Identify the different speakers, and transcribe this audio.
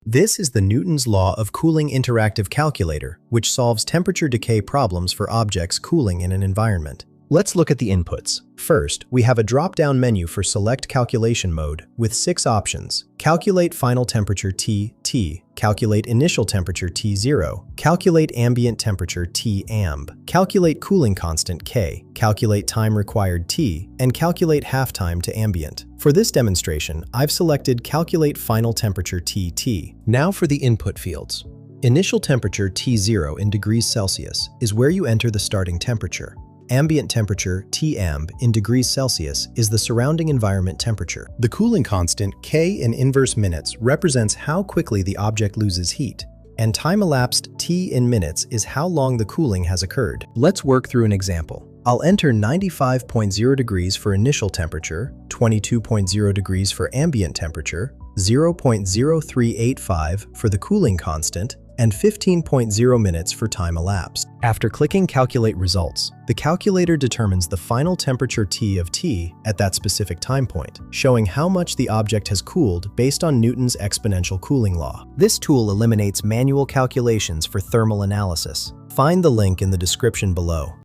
Speaker 1: This is the Newton's law of cooling interactive calculator, which solves temperature decay problems for objects cooling in an environment. Let's look at the inputs. First, we have a drop-down menu for select calculation mode with 6 options. Calculate final temperature T, calculate initial temperature T0, calculate ambient temperature T_amb, calculate cooling constant K, calculate time required T, and calculate half-time to ambient. For this demonstration, I've selected calculate final temperature TT. Now for the input fields. Initial temperature T0 in degrees Celsius is where you enter the starting temperature. Ambient temperature, T_amb, in degrees Celsius is the surrounding environment temperature. The cooling constant, K in inverse minutes, represents how quickly the object loses heat, and time elapsed, T in minutes, is how long the cooling has occurred. Let's work through an example. I'll enter 95.0 degrees for initial temperature, 22.0 degrees for ambient temperature, 0.0385 for the cooling constant, and 15.0 minutes for time elapsed. After clicking Calculate Results, the calculator determines the final temperature T of T at that specific time point, showing how much the object has cooled based on Newton's exponential cooling law. This tool eliminates manual calculations for thermal analysis. Find the link in the description below.